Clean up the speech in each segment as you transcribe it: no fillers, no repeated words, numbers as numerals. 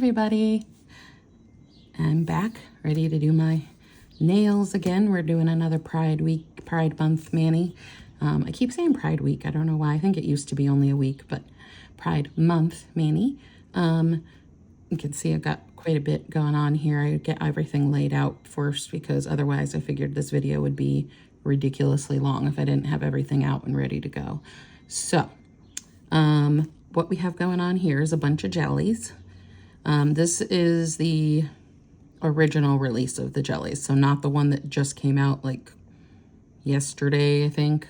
everybody. I'm back, ready to do my nails again. We're doing another Pride Month mani. I keep saying Pride Week. I don't know why. I think it used to be only a week, but Pride Month mani. You can see I've got quite a bit going on here. I get everything laid out first because otherwise I figured this video would be ridiculously long if I didn't have everything out and ready to go. So, what we have going on here is a bunch of jellies. This is the original release of the jellies, so not the one that just came out like yesterday, I think.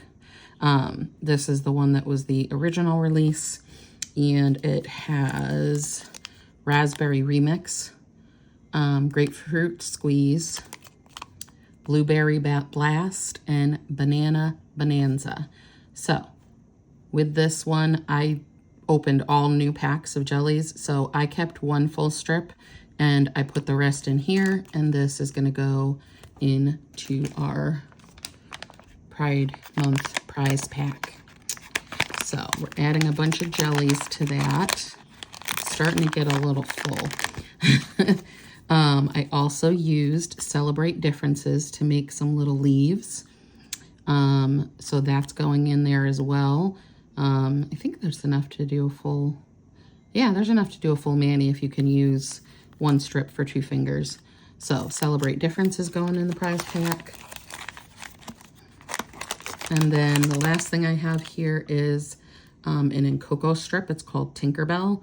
This is the one that was the original release, and it has raspberry remix, grapefruit squeeze, blueberry blast, and banana bonanza. So with this one, I opened all new packs of jellies, so I kept one full strip and I put the rest in here, and this is going to go into our Pride Month prize pack. So we're adding a bunch of jellies to that. It's starting to get a little full. I also used Celebrate Differences to make some little leaves. So that's going in there as well. I think there's enough to do a full, there's enough to do a full mani if you can use one strip for 2 fingers. So Celebrate Differences going in the prize pack. And then the last thing I have here is an cocoa strip. It's called Tinkerbell.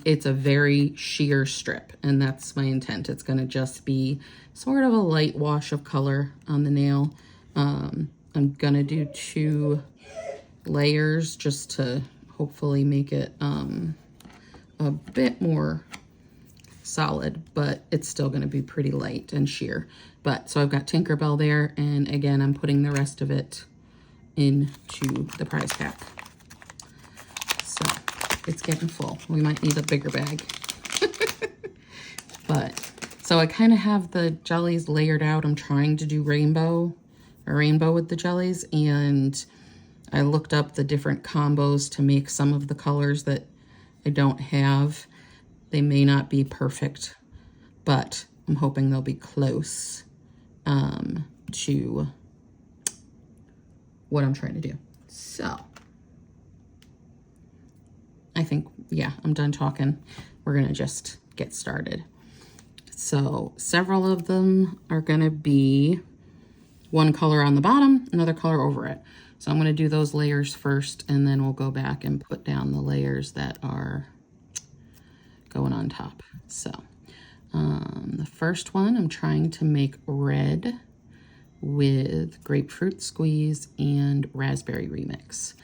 It's a very sheer strip, and that's my intent. It's going to just be sort of a light wash of color on the nail. I'm going to do 2 layers just to hopefully make it a bit more solid, but it's still going to be pretty light and sheer. But so I've got Tinkerbell there, and again, I'm putting the rest of it into the prize pack. So it's getting full. We might need a bigger bag. But so I kind of have the jellies layered out. I'm trying to do a rainbow with the jellies, and I looked up the different combos to make some of the colors that I don't have. They may not be perfect, but I'm hoping they'll be close to what I'm trying to do. So I think, I'm done talking. We're gonna just get started. So several of them are gonna be one color on the bottom, another color over it. So I'm gonna do those layers first, and then we'll go back and put down the layers that are going on top. So the first one, I'm trying to make red with grapefruit squeeze and raspberry remix.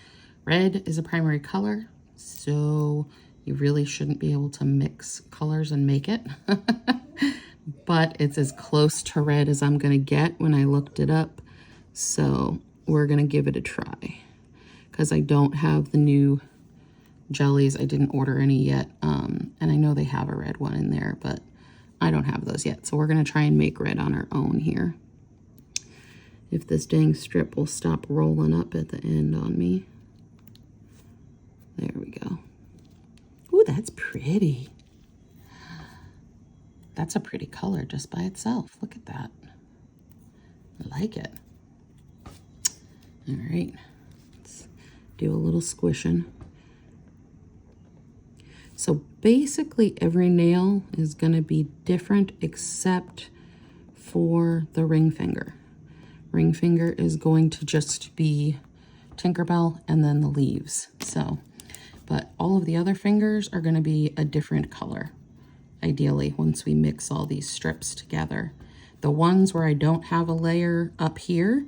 Red is a primary color, so you really shouldn't be able to mix colors and make it. But it's as close to red as I'm gonna get when I looked it up. So we're gonna give it a try, because I don't have the new jellies. I didn't order any yet, and I know they have a red one in there, but I don't have those yet. So we're gonna try and make red on our own here. If this dang strip will stop rolling up at the end on me. There we go. Ooh, that's pretty. That's a pretty color just by itself. Look at that. I like it. All right, let's do a little squishing. So basically every nail is going to be different except for the ring finger. Ring finger is going to just be Tinkerbell and then the leaves. So, but all of the other fingers are going to be a different color, ideally, once we mix all these strips together. The ones where I don't have a layer up here,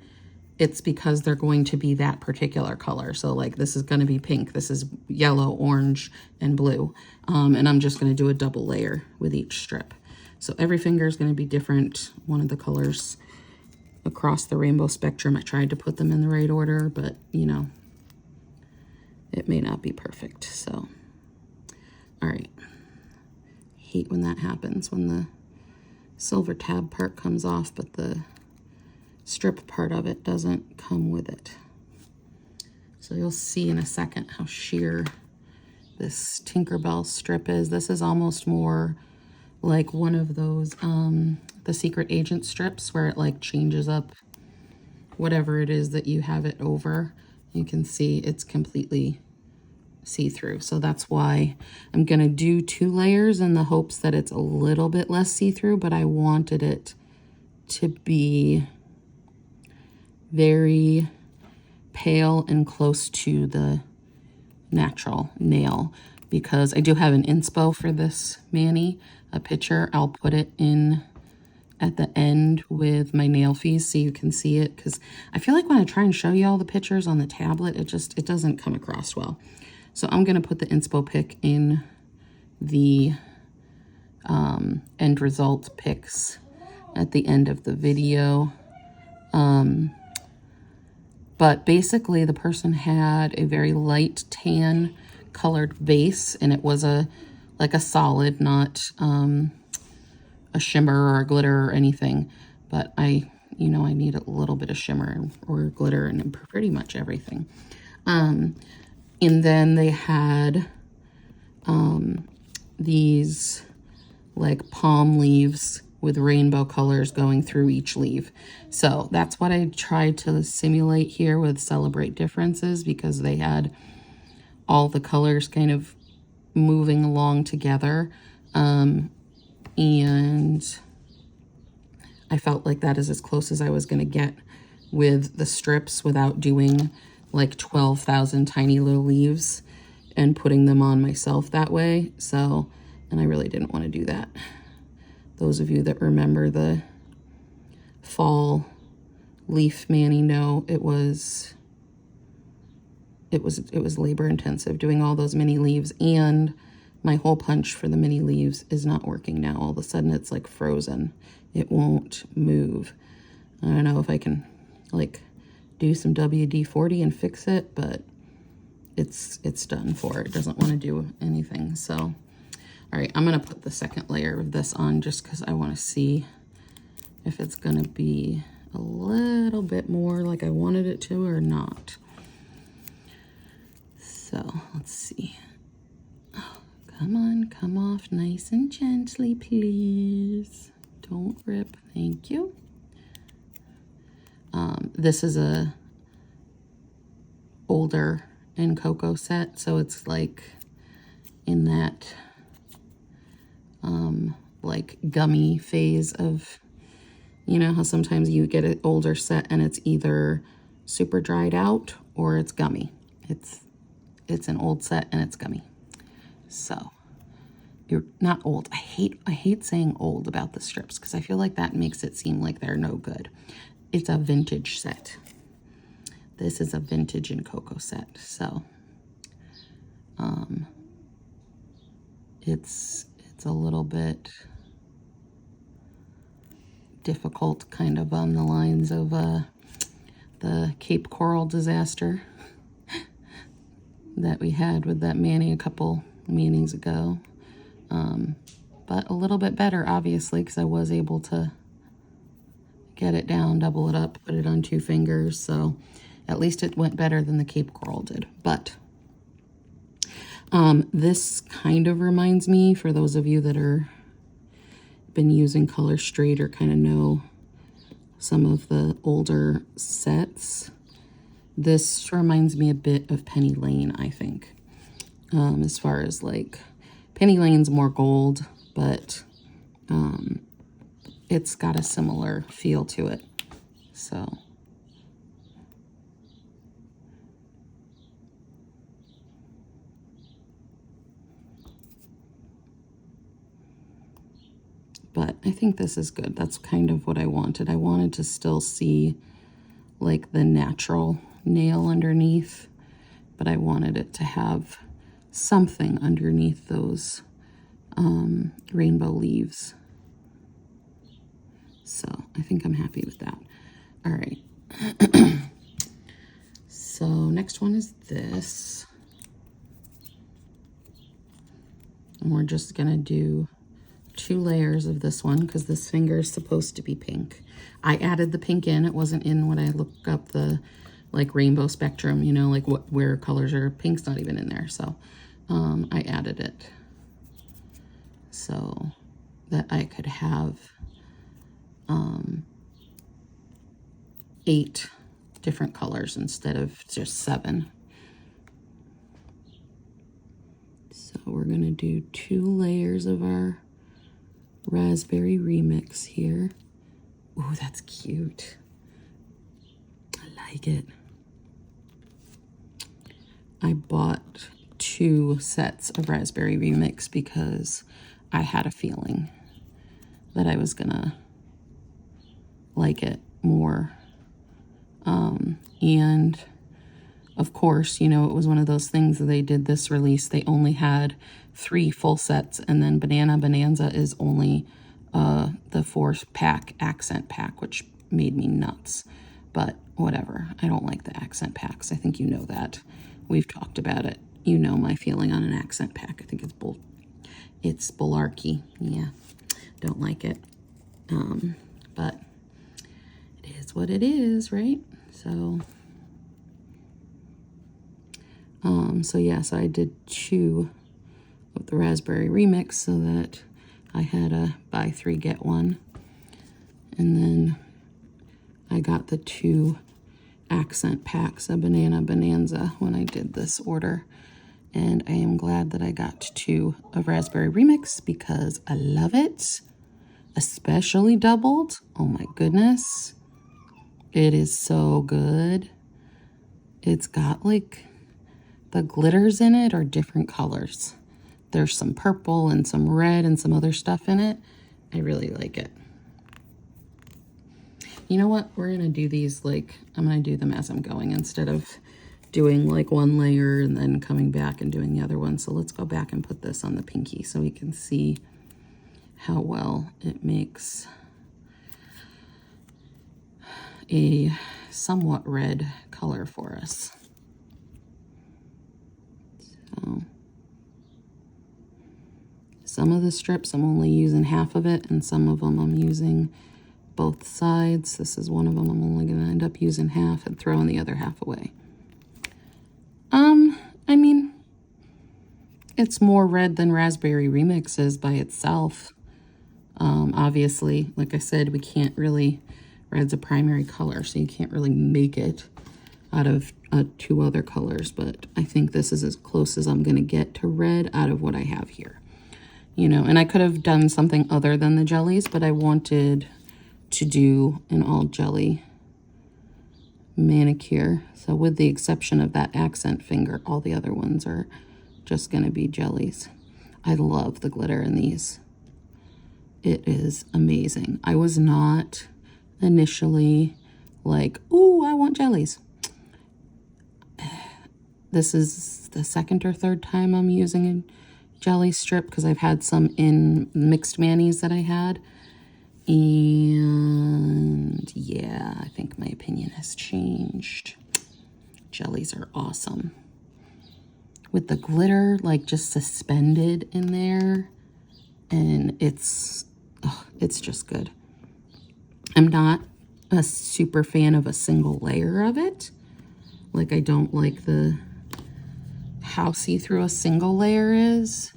it's because they're going to be that particular color. So like this is going to be pink, this is yellow, orange, and blue. And I'm just going to do a double layer with each strip. So every finger is going to be different. One of the colors across the rainbow spectrum, I tried to put them in the right order, but you know, it may not be perfect. So, all right. Hate when that happens, when the silver tab part comes off, but the strip part of it doesn't come with it. So you'll see in a second how sheer this Tinkerbell strip is. This is almost more like one of those, the Secret Agent strips where it like changes up whatever it is that you have it over. You can see it's completely see-through. So that's why I'm gonna do 2 layers in the hopes that it's a little bit less see-through, but I wanted it to be very pale and close to the natural nail, because I do have an inspo for this mani, a picture. I'll put it in at the end with my nail fees so you can see it, because I feel like when I try and show you all the pictures on the tablet, it doesn't come across well. So I'm going to put the inspo pic in the end result pics at the end of the video. But basically the person had a very light tan colored base, and it was like a solid, not a shimmer or a glitter or anything. But I need a little bit of shimmer or glitter in pretty much everything. And then they had these like palm leaves with rainbow colors going through each leaf. So that's what I tried to simulate here with Celebrate Differences, because they had all the colors kind of moving along together. And I felt like that is as close as I was going to get with the strips without doing like 12,000 tiny little leaves and putting them on myself that way. So, and I really didn't want to do that. Those of you that remember the fall leaf mani know it was labor intensive doing all those mini leaves, and my hole punch for the mini leaves is not working now. All of a sudden it's like frozen. It won't move. I don't know if I can like do some WD-40 and fix it, but it's done for. It doesn't want to do anything. So all right, I'm going to put the second layer of this on just because I want to see if it's going to be a little bit more like I wanted it to or not. So let's see. Oh, come on, come off nice and gently, please. Don't rip. Thank you. This is a older in cocoa set, so it's like in that like gummy phase of, you know how sometimes you get an older set and it's either super dried out or it's gummy. It's an old set and it's gummy. So you're not old. I hate saying old about the strips because I feel like that makes it seem like they're no good. It's a vintage set. This is a vintage in cocoa set. So it's a little bit difficult, kind of on the lines of the Cape Coral disaster that we had with that mani a couple manis ago. But a little bit better, obviously, because I was able to get it down, double it up, put it on 2 fingers. So at least it went better than the Cape Coral did. But this kind of reminds me, for those of you that are been using ColorStreet or kind of know some of the older sets, this reminds me a bit of Penny Lane, I think. As far as like, Penny Lane's more gold, but it's got a similar feel to it. So but I think this is good. That's kind of what I wanted. I wanted to still see like the natural nail underneath, but I wanted it to have something underneath those rainbow leaves. So I think I'm happy with that. All right. So next one is this. And we're just gonna do 2 layers of this one because this finger is supposed to be pink. I added the pink in. It wasn't in when I looked up the like rainbow spectrum, you know, like where colors are. Pink's not even in there. So I added it so that I could have 8 different colors instead of just 7. So we're going to do 2 layers of our raspberry remix here. Oh, that's cute. I like it. I bought 2 sets of raspberry remix because I had a feeling that I was gonna like it more. And of course, you know, it was one of those things that they did this release. They only had 3 full sets, and then Banana Bonanza is only the 4-pack accent pack, which made me nuts. But whatever, I don't like the accent packs. I think you know that. We've talked about it. You know my feeling on an accent pack. I think it's bullarchy. Yeah, don't like it. But it is what it is, right? So yeah, so I did 2 of the raspberry remix so that I had a buy 3 get 1. And then I got the 2 accent packs of Banana Bonanza when I did this order. And I am glad that I got 2 of raspberry remix because I love it, especially doubled. Oh my goodness. It is so good. It's got like the glitters in it are different colors. There's some purple and some red and some other stuff in it. I really like it. You know what? We're going to do these like, I'm going to do them as I'm going instead of doing like one layer and then coming back and doing the other one. So let's go back and put this on the pinky so we can see how well it makes a somewhat red color for us. So some of the strips I'm only using half of it, and some of them I'm using both sides. This is one of them I'm only going to end up using half and throwing the other half away. I mean, it's more red than raspberry remix is by itself. Obviously, like I said, we can't really, red's a primary color, so you can't really make it out of 2 other colors, but I think this is as close as I'm going to get to red out of what I have here. You know, and I could have done something other than the jellies, but I wanted to do an all jelly manicure. So with the exception of that accent finger, all the other ones are just going to be jellies. I love the glitter in these. It is amazing. I was not initially like, ooh, I want jellies. This is the 2nd or 3rd time I'm using a jelly strip because I've had some in mixed manis that I had. And yeah, I think my opinion has changed. Jellies are awesome. With the glitter like just suspended in there, and it's just good. I'm not a super fan of a single layer of it. Like I don't like how see-through a single layer is,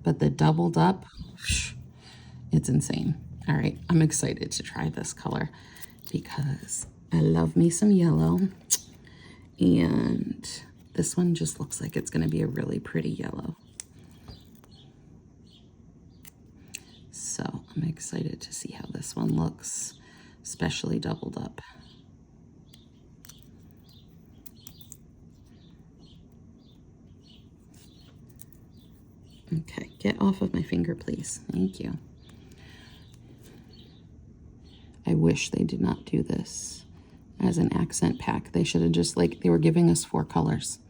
but the doubled up, it's insane. All right, I'm excited to try this color because I love me some yellow, and this one just looks like it's going to be a really pretty yellow. So I'm excited to see how this one looks, especially doubled up. Okay, get off of my finger, please. Thank you. I wish they did not do this as an accent pack. They should have just, like, they were giving us 4 colors.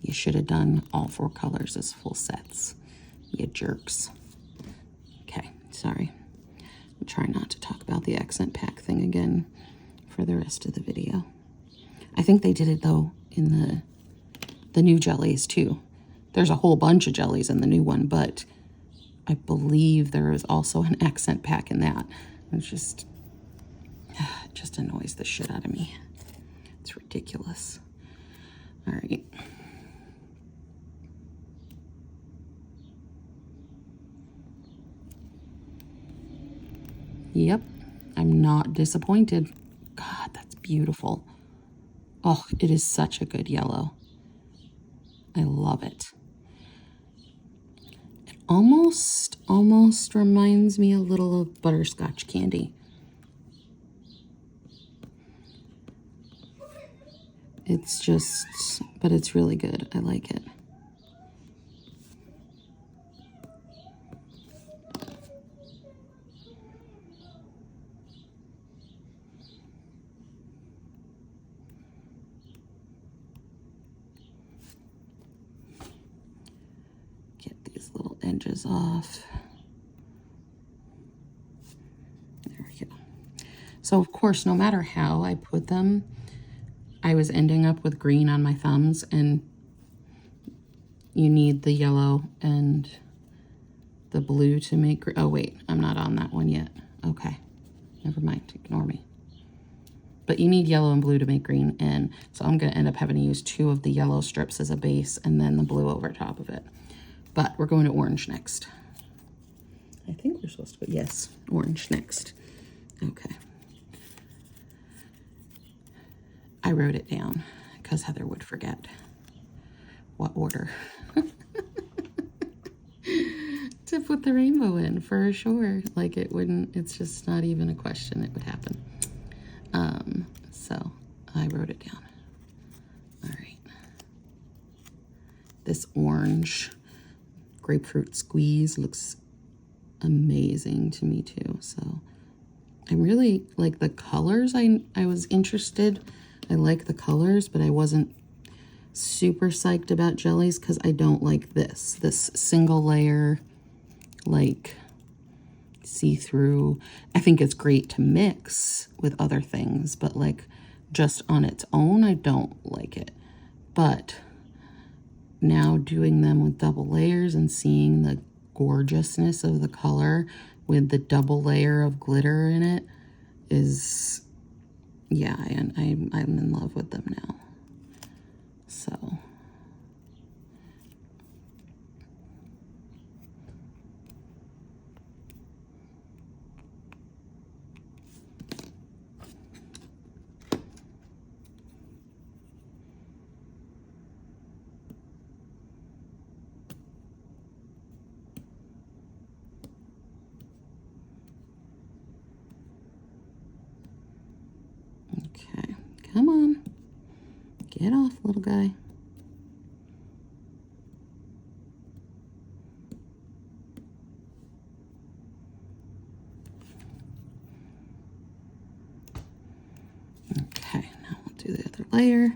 You should have done all 4 colors as full sets. You jerks. Okay, sorry. I'll try not to talk about the accent pack thing again for the rest of the video. I think they did it, though, in the new jellies, too. There's a whole bunch of jellies in the new one, but I believe there is also an accent pack in that. It's just, it just annoys the shit out of me. It's ridiculous. All right. Yep, I'm not disappointed. God, that's beautiful. Oh, it is such a good yellow. I love it. It almost reminds me a little of butterscotch candy. It's just, but it's really good. I like it. Get these little edges off. There we go. So of course, no matter how I put them, I was ending up with green on my thumbs, and you need the yellow and the blue to make, oh wait, I'm not on that one yet. Okay, never mind, ignore me. But you need yellow and blue to make green, and so I'm gonna end up having to use 2 of the yellow strips as a base and then the blue over top of it. But we're going to orange next. I think we're supposed to put, yes, orange next. Okay. I wrote it down because Heather would forget what order to put the rainbow in, for sure. Like, it wouldn't, it's just not even a question, it would happen. So I wrote it down. All right. This orange grapefruit squeeze looks amazing to me too. So I really like the colors. I was interested. I like the colors, but I wasn't super psyched about jellies because I don't like this single layer, like see-through. I think it's great to mix with other things, but like just on its own, I don't like it. But now doing them with double layers and seeing the gorgeousness of the color with the double layer of glitter in it is, yeah, and I'm in love with them now. So okay, come on, get off, little guy. Okay, now we'll do the other layer.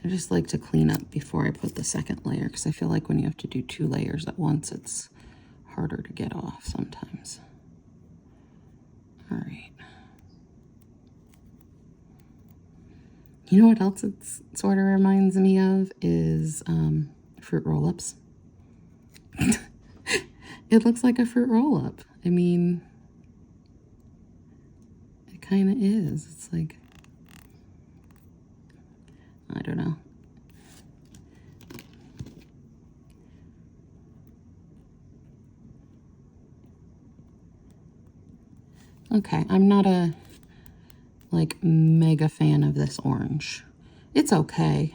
I just like to clean up before I put the second layer because I feel like when you have to do 2 layers at once, it's harder to get off sometimes. All right. You know what else it sort of reminds me of is fruit roll-ups. It looks like a fruit roll-up. I mean, it kind of is. It's like, I don't know. Okay, I'm not a like mega fan of this orange. It's okay,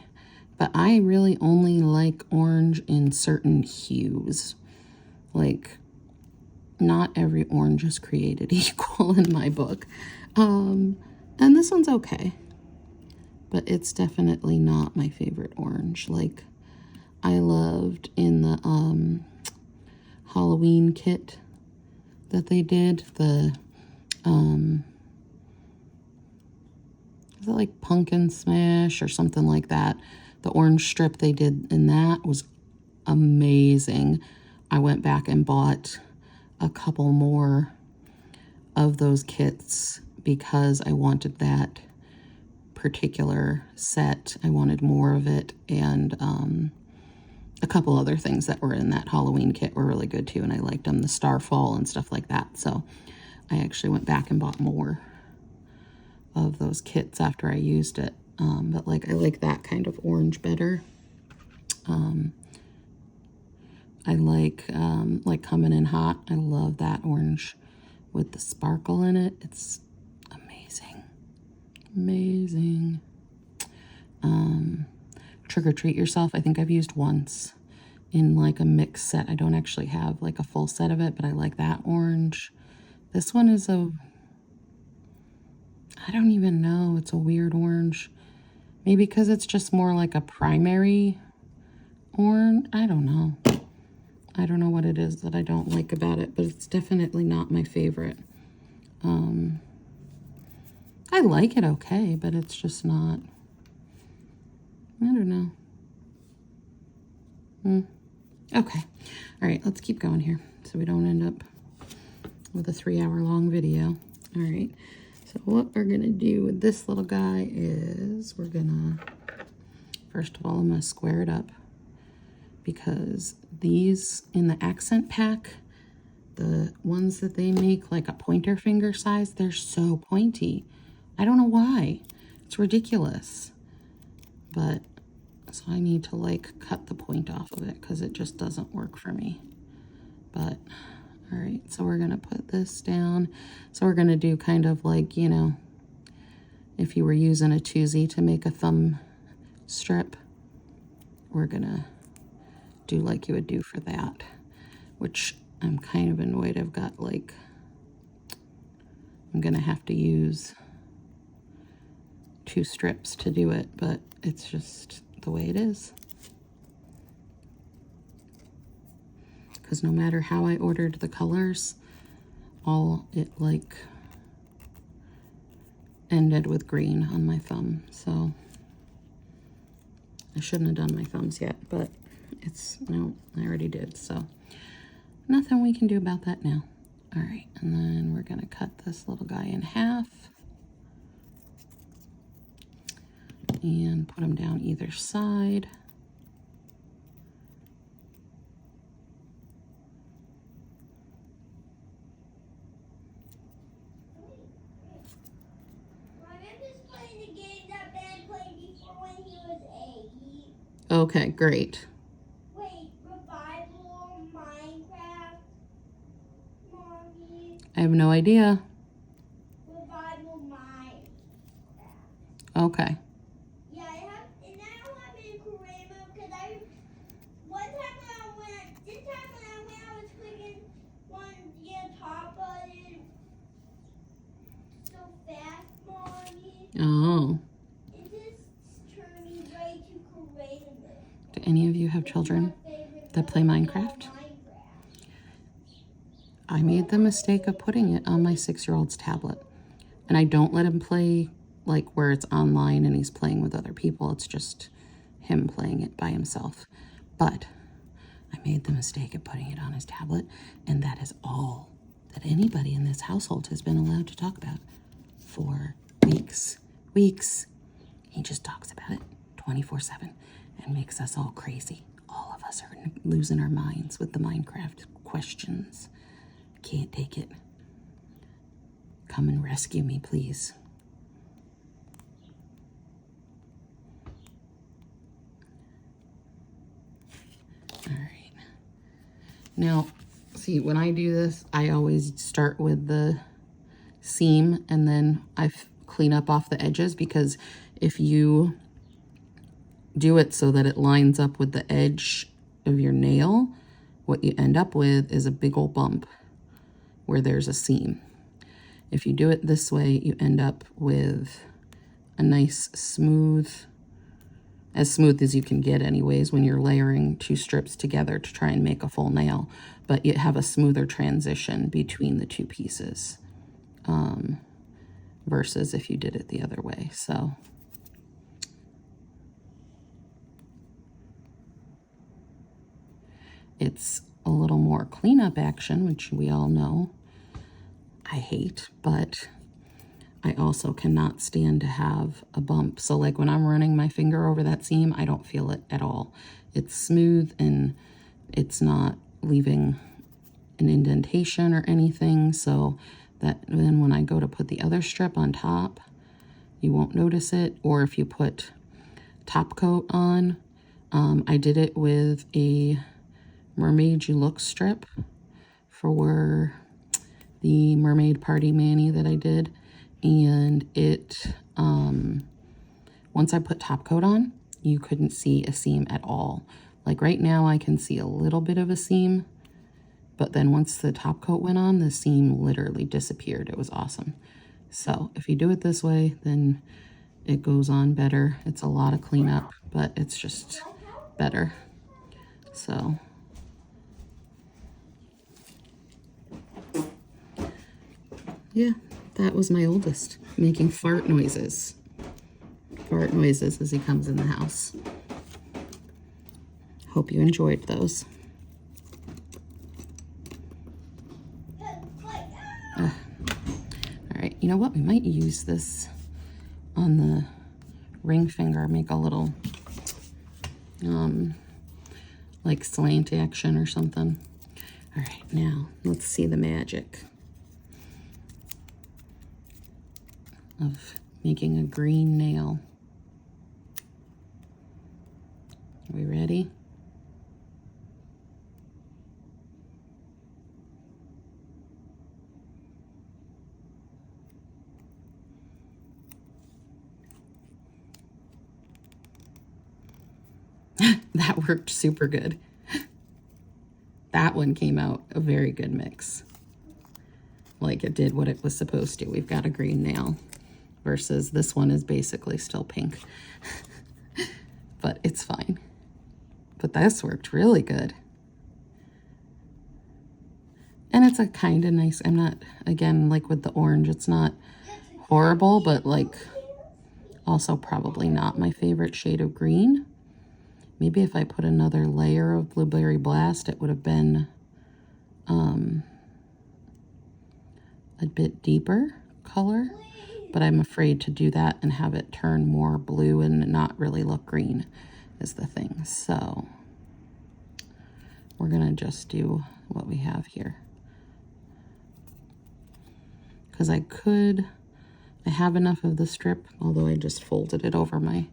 but I really only like orange in certain hues. Like, not every orange is created equal in my book. And this one's okay, but it's definitely not my favorite orange. Like, I loved in the Halloween kit that they did, the is it like Pumpkin Smash or something like that? The orange strip they did in that was amazing. I went back and bought a couple more of those kits because I wanted that particular set. I wanted more of it, and a couple other things that were in that Halloween kit were really good too, and I liked them, the Starfall and stuff like that. So I actually went back and bought more of those kits after I used it. But like, I like that kind of orange better. I like Coming in Hot. I love that orange with the sparkle in it. It's amazing. Amazing. Trick or Treat Yourself, I think I've used once in like a mix set. I don't actually have like a full set of it, but I like that orange. This one is I don't even know, it's a weird orange. Maybe because it's just more like a primary orange. I don't know. I don't know what it is that I don't like about it, but it's definitely not my favorite. I like it okay, but it's just not, I don't know. Okay. All right, let's keep going here so we don't end up with a 3-hour-long video. All right. So what we're going to do with this little guy is we're going to, first of all, I'm going to square it up because these in the accent pack, the ones that they make like a pointer finger size, they're so pointy. I don't know why. It's ridiculous. But so I need to like cut the point off of it because it just doesn't work for me. But all right, so we're gonna put this down. So we're gonna do kind of like, you know, if you were using a 2Z to make a thumb strip, we're gonna do like you would do for that, which I'm kind of annoyed I've got like, I'm gonna have to use 2 strips to do it, but it's just the way it is. Because no matter how I ordered the colors, all it like ended with green on my thumb. So I shouldn't have done my thumbs yet, but it's, no, I already did. So nothing we can do about that now. All right, and then we're gonna cut this little guy in half and put them down either side. Okay, great. Wait, Revival Minecraft, Mommy? I have no idea. Revival Minecraft. Okay. Yeah, I have, and I don't have it in Korean because one time when I was clicking on the top button so fast, Mommy. Oh. It just turned me way too Korean. Do any of you have children that play Minecraft? I made the mistake of putting it on my 6-year-old's tablet. And I don't let him play like where it's online and he's playing with other people. It's just him playing it by himself. But I made the mistake of putting it on his tablet, and that is all that anybody in this household has been allowed to talk about for weeks. He just talks about it 24/7 and makes us all crazy. All of us are losing our minds with the Minecraft questions. Can't take it. Come and rescue me, please. All right. Now, see, when I do this, I always start with the seam and then I clean up off the edges, because if you do it so that it lines up with the edge of your nail, what you end up with is a big old bump where there's a seam. If you do it this way, you end up with a nice smooth, as smooth as you can get anyways when you're layering 2 strips together to try and make a full nail, but you have a smoother transition between the 2 pieces versus if you did it the other way. So it's a little more cleanup action, which we all know I hate, but I also cannot stand to have a bump. So like when I'm running my finger over that seam, I don't feel it at all. It's smooth and it's not leaving an indentation or anything, so that then when I go to put the other strip on top, you won't notice it. Or if you put top coat on, I did it with a Mermaid You Look strip for the Mermaid Party Mani that I did. And it, once I put top coat on, you couldn't see a seam at all. Like right now I can see a little bit of a seam, but then once the top coat went on, the seam literally disappeared. It was awesome. So if you do it this way, then it goes on better. It's a lot of cleanup, but it's just better. So yeah, that was my oldest, making fart noises. Fart noises as he comes in the house. Hope you enjoyed those. All right, you know what? We might use this on the ring finger, make a little like slant action or something. All right, now let's see the magic of making a green nail. Are we ready? That worked super good. That one came out a very good mix. Like it did what it was supposed to. We've got a green nail versus this one is basically still pink. But it's fine. But this worked really good. And it's a kind of nice, I'm not, again, like with the orange, it's not horrible, but like also probably not my favorite shade of green. Maybe if I put another layer of Blueberry Blast, it would have been a bit deeper color, but I'm afraid to do that and have it turn more blue and not really look green is the thing. So we're gonna just do what we have here. Because I have enough of the strip, although I just folded it over my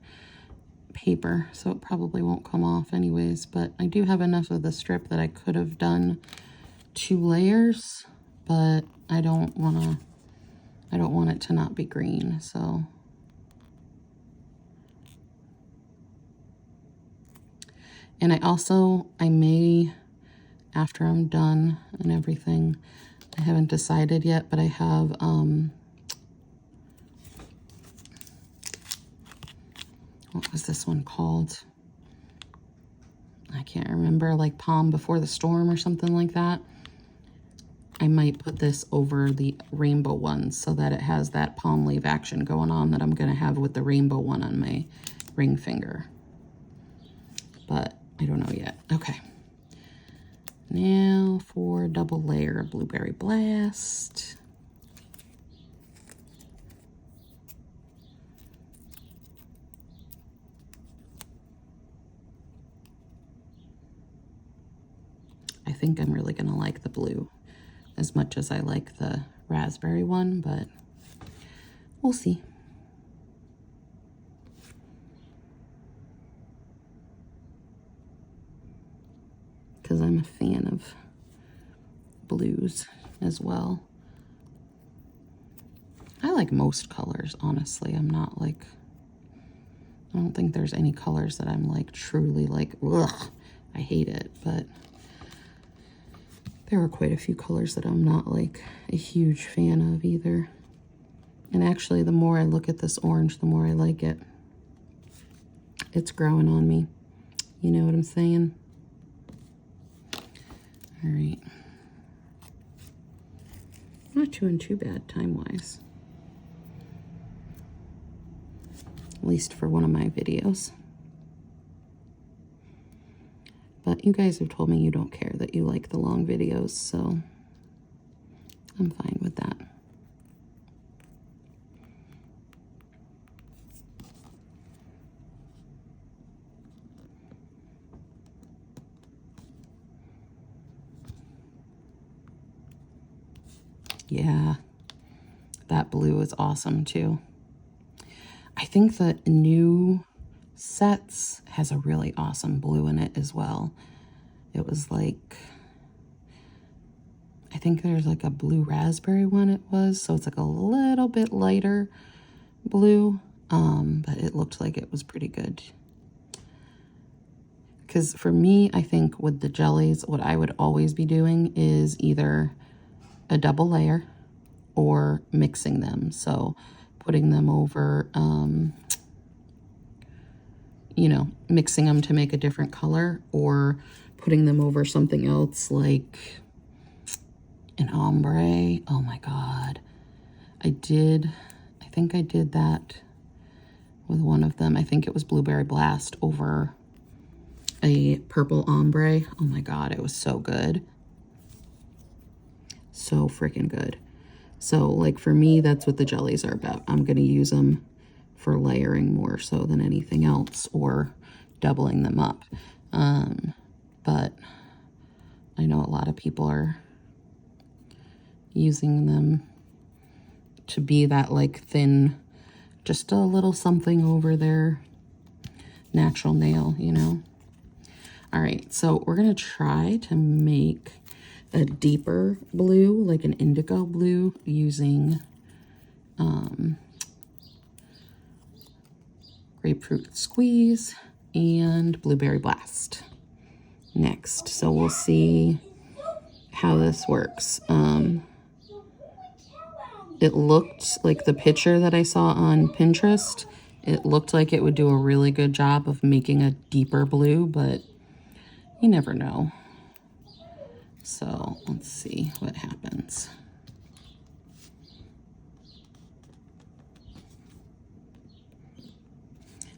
paper, so it probably won't come off anyways, but I do have enough of the strip that I could have done 2 layers, but I don't want it to not be green, so. And I may, after I'm done and everything, I haven't decided yet, but I have, what was this one called? I can't remember, like Palm Before the Storm or something like that. I might put this over the rainbow one so that it has that palm leaf action going on that I'm going to have with the rainbow one on my ring finger. But I don't know yet. Okay. Now for a double layer of Blueberry Blast. I think I'm really going to like the blue as much as I like the raspberry one, but we'll see. Because I'm a fan of blues as well. I like most colors, honestly. I'm not like, I don't think there's any colors that I'm like truly like, ugh, I hate it, but there are quite a few colors that I'm not like a huge fan of either. And actually, the more I look at this orange, the more I like it. It's growing on me. You know what I'm saying? All right. Not doing too bad time-wise. At least for one of my videos. But you guys have told me you don't care that you like the long videos, so I'm fine with that. Yeah, that blue is awesome too. I think the new sets has a really awesome blue in it as well. It was like, I think there's like a blue raspberry one it was, so it's like a little bit lighter blue, but it looked like it was pretty good. Because for me, I think with the jellies, what I would always be doing is either a double layer or mixing them. So putting them over, you know, mixing them to make a different color, or putting them over something else like an ombre. Oh my God. I think I did that with one of them. I think it was Blueberry Blast over a purple ombre. Oh my God, it was so good. So freaking good. So like for me, that's what the jellies are about. I'm going to use them for layering more so than anything else, or doubling them up. But I know a lot of people are using them to be that like thin, just a little something over their natural nail, you know? All right, so we're gonna try to make a deeper blue, like an indigo blue, using Grapefruit Squeeze and Blueberry Blast next. So we'll see how this works. It looked like the picture that I saw on Pinterest, it looked like it would do a really good job of making a deeper blue, but you never know. So let's see what happens.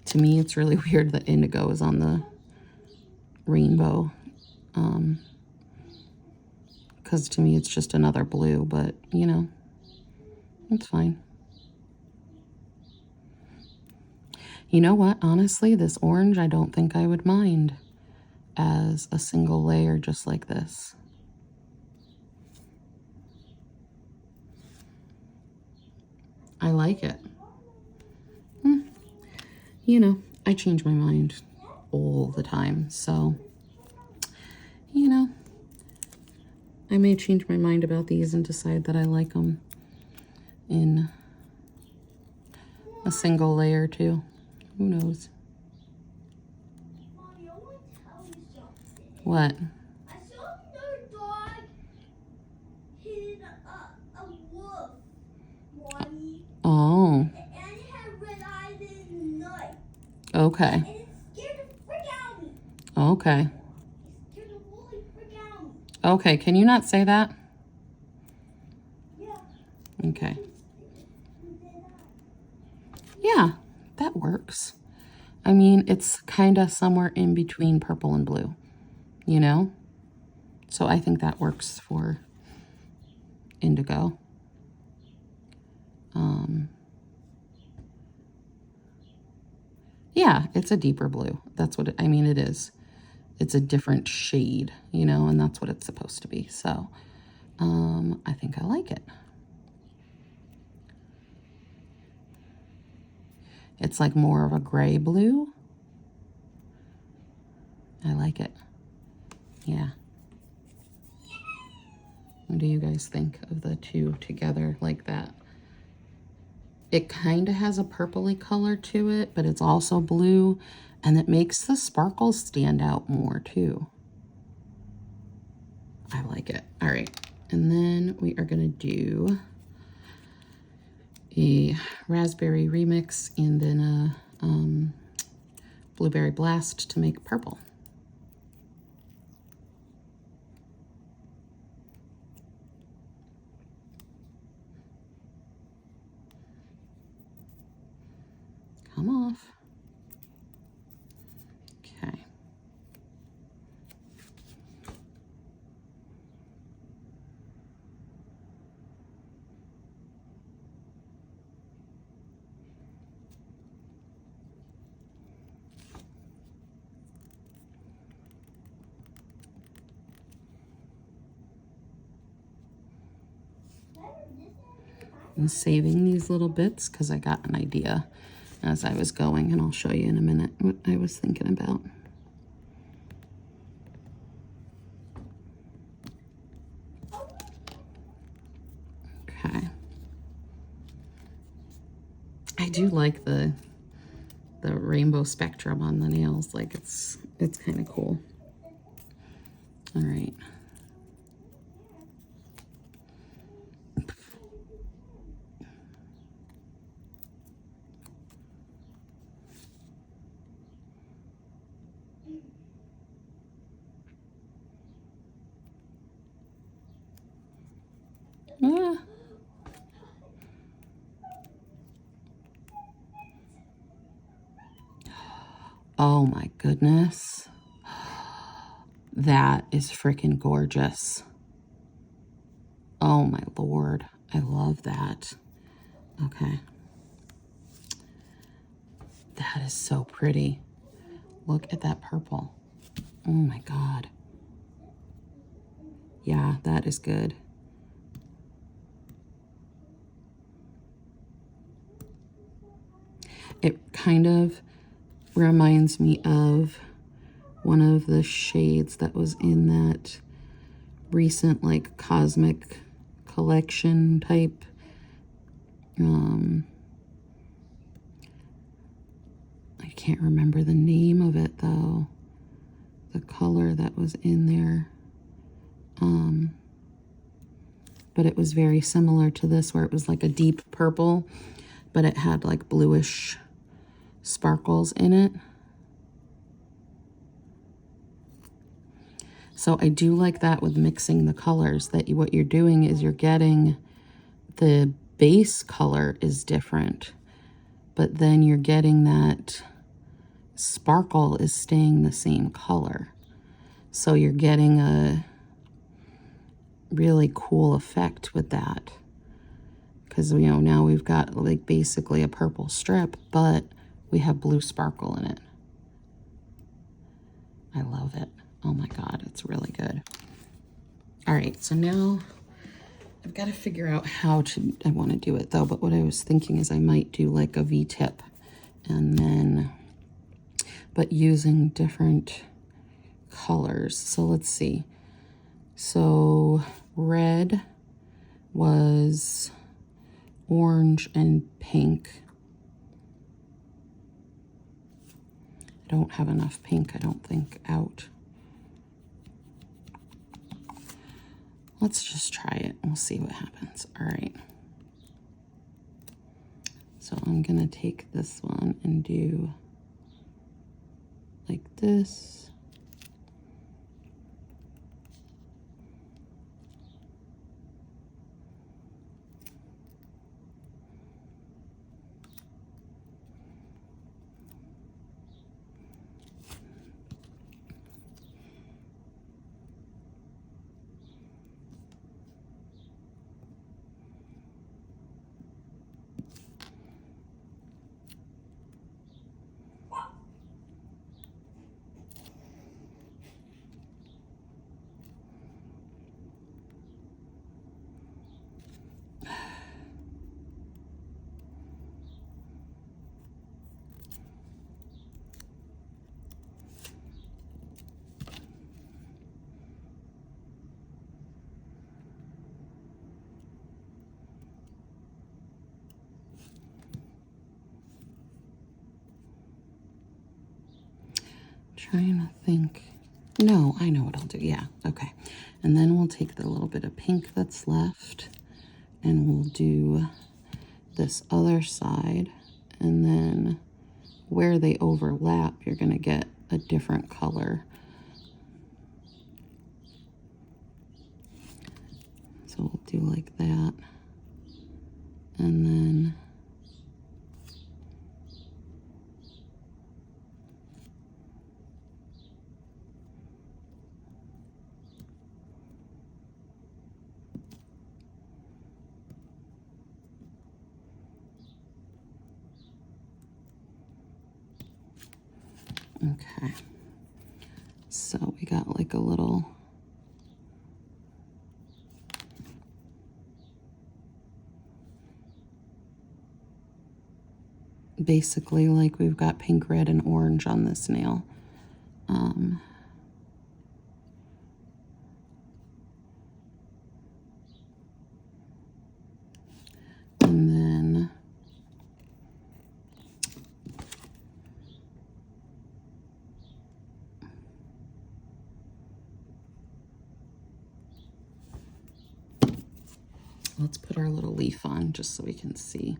To me, it's really weird that indigo is on the rainbow. Because to me, it's just another blue, but you know, it's fine. You know what? Honestly, this orange, I don't think I would mind as a single layer just like this. I like it. You know, I change my mind all the time, so, you know, I may change my mind about these and decide that I like them in a single layer too. Who knows? Mommy, I want to tell you something. What? I saw another dog hit a wolf, Mommy. Oh, And it had red eyes and nuts. okay. And it scared the frick out of me. Okay. It scared the holy frick out of me. Okay, can you not say that? Yeah. Okay. Yeah, that works. I mean, it's kind of somewhere in between purple and blue, you know? So I think that works for indigo. Yeah, it's a deeper blue. That's what I mean, it is. It's a different shade, you know, and that's what it's supposed to be. So I think I like it. It's like more of a gray blue. I like it. Yeah. What do you guys think of the two together like that? It kind of has a purpley color to it, but it's also blue, and it makes the sparkles stand out more too. I like it. All right, and then we are gonna do a raspberry remix and then a blueberry blast to make purple. Come off. Okay. I'm saving these little bits because I got an idea as I was going, and I'll show you in a minute what I was thinking about. do like the rainbow spectrum on the nails. Like it's kind of cool. All right. Ah. Oh my goodness. That is freaking gorgeous. Oh my Lord. I love that. Okay. That is so pretty. Look at that purple. Oh my God. Yeah, that is good. It kind of reminds me of one of the shades that was in that recent like cosmic collection type. I can't remember the name of it though. The color that was in there. But it was very similar to this, where it was like a deep purple, but it had like bluish sparkles in it. So I do like that with mixing the colors, that what you're doing is you're getting the base color is different, but then you're getting that sparkle is staying the same color. So you're getting a really cool effect with that. Because, you know, now we've got like basically a purple strip, but we have blue sparkle in it. I love it. Oh my God, it's really good. All right, so now I've got to figure out how to, I want to do it though, but what I was thinking is I might do like a V-tip and then, but using different colors. So let's see. So red was orange and pink. I don't have enough pink, I don't think, out. Let's just try it. We'll see what happens. All right. So I'm gonna take this one and do like this. Trying to think. No, I know what I'll do. Yeah, okay. And then we'll take the little bit of pink that's left and we'll do this other side. And then where they overlap, you're going to get a different color. So we'll do like that. And then okay, so we got like a little, basically like we've got pink, red, and orange on this nail. And then our little leaf on just so we can see.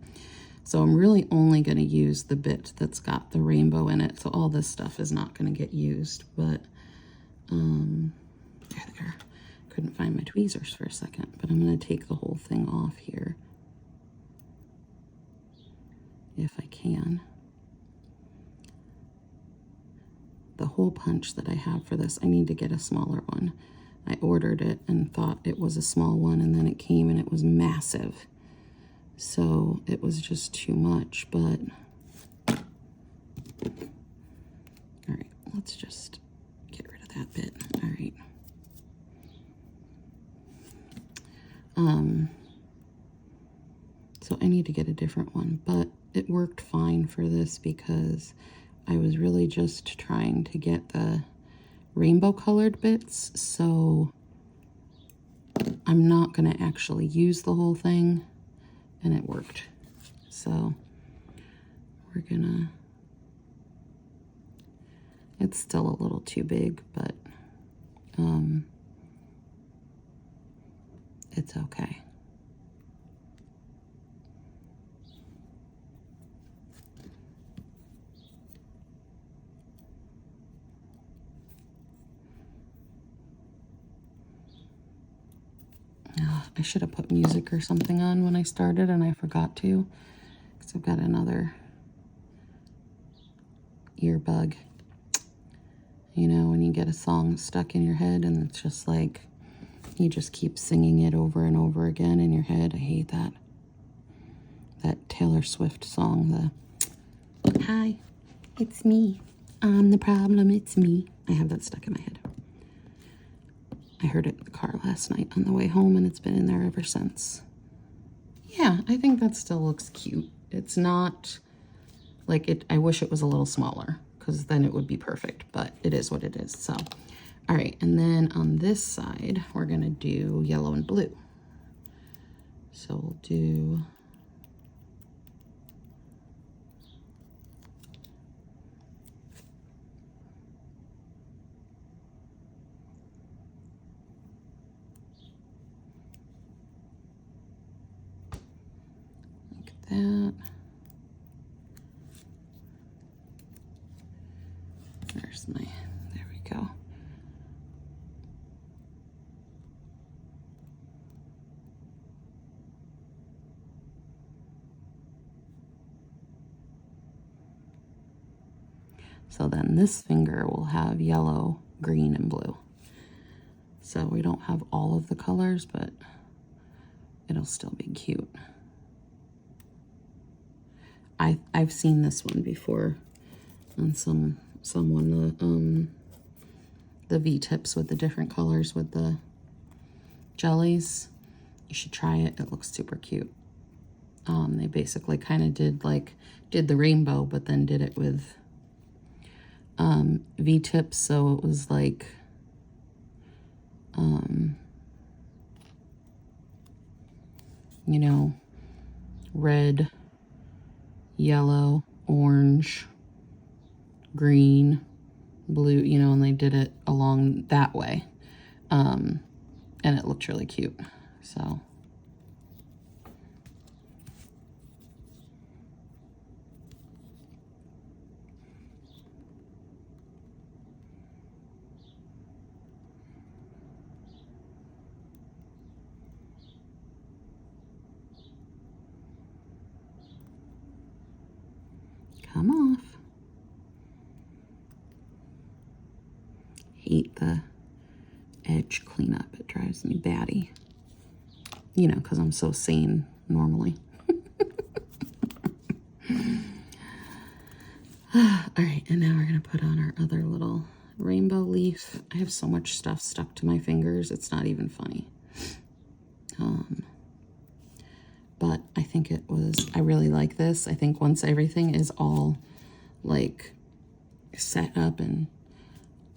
So I'm really only going to use the bit that's got the rainbow in it. So all this stuff is not going to get used, but there. Couldn't find my tweezers for a second, but I'm going to take the whole thing off here if I can. The hole punch that I have for this, I need to get a smaller one. I ordered it and thought it was a small one, and then it came and it was massive. So it was just too much, but all right, let's just get rid of that bit. All right. So I need to get a different one, but it worked fine for this because I was really just trying to get the rainbow colored bits, so I'm not going to actually use the whole thing, and it worked. So we're gonna, it's still a little too big, but it's okay. I should have put music or something on when I started, and I forgot to, because I've got another earbug. You know, when you get a song stuck in your head and it's just like, you just keep singing it over and over again in your head. I hate that. That Taylor Swift song, the "Hi, it's me. I'm the problem, it's me." I have that stuck in my head. I heard it in the car last night on the way home, and it's been in there ever since. Yeah, I think that still looks cute. It's not like it, I wish it was a little smaller, because then it would be perfect, but it is what it is. So, all right, and then on this side, we're gonna do yellow and blue. So we'll do that. There's my, there we go. So then this finger will have yellow, green, and blue. So we don't have all of the colors, but it'll still be cute. I've seen this one before on someone, the V-tips with the different colors with the jellies. You should try it. It looks super cute. They basically kind of did the rainbow, but then did it with V-tips, so it was like you know, red, yellow, orange, green, blue, you know, and they did it along that way. And it looked really cute. So come off. Hate the edge cleanup. It drives me batty. You know, because I'm so sane normally. All right, and now we're going to put on our other little rainbow leaf. I have so much stuff stuck to my fingers, it's not even funny. But I think I really like this. I think once everything is all like set up, and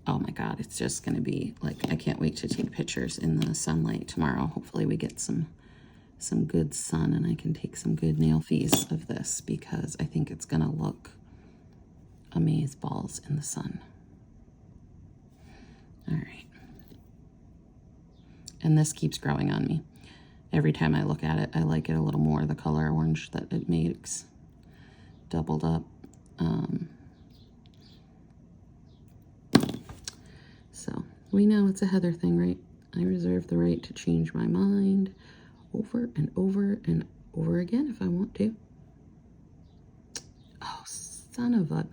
oh my God, it's just going to be like, I can't wait to take pictures in the sunlight tomorrow. Hopefully we get some good sun and I can take some good nail fees of this, because I think it's going to look amaze balls in the sun. All right. And this keeps growing on me. every time I look at it, I like it a little more, the color orange that it makes doubled up. So we know it's a Heather thing, right? I reserve the right to change my mind over and over and over again if I want to. Oh, son of a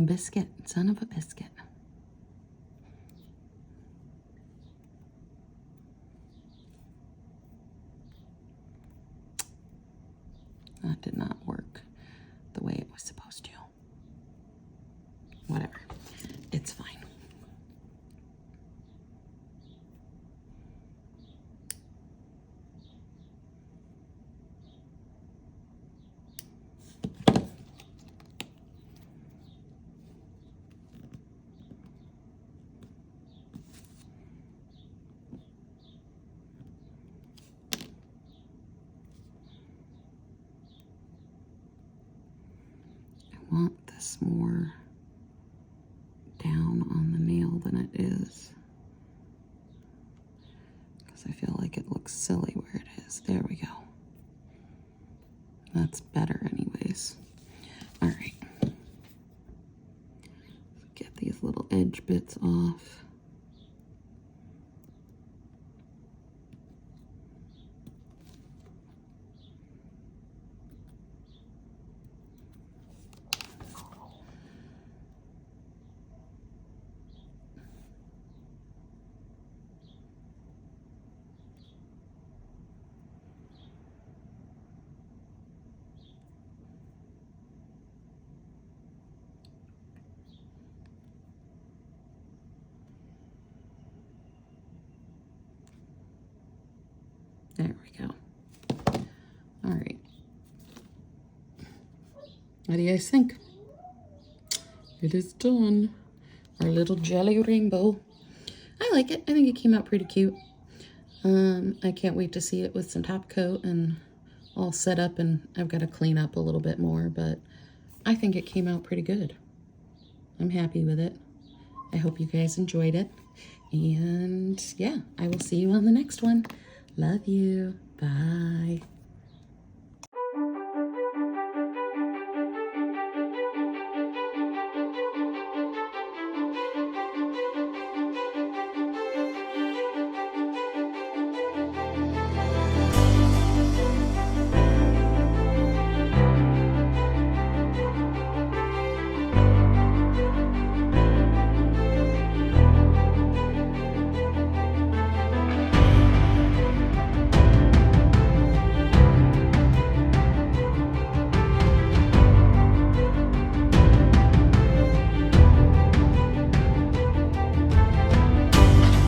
biscuit, son of a biscuit. That did not work the way it was supposed to. Whatever, it's fine. I want this more down on the nail than it is, because I feel like it looks silly where it is. There we go. That's better anyways. All right. Get these little edge bits off. There we go. All right. What do you guys think? It is done. Our little jelly rainbow. I like it. I think it came out pretty cute. I can't wait to see it with some top coat and all set up, and I've got to clean up a little bit more, but I think it came out pretty good. I'm happy with it. I hope you guys enjoyed it. And yeah, I will see you on the next one. Love you. Bye.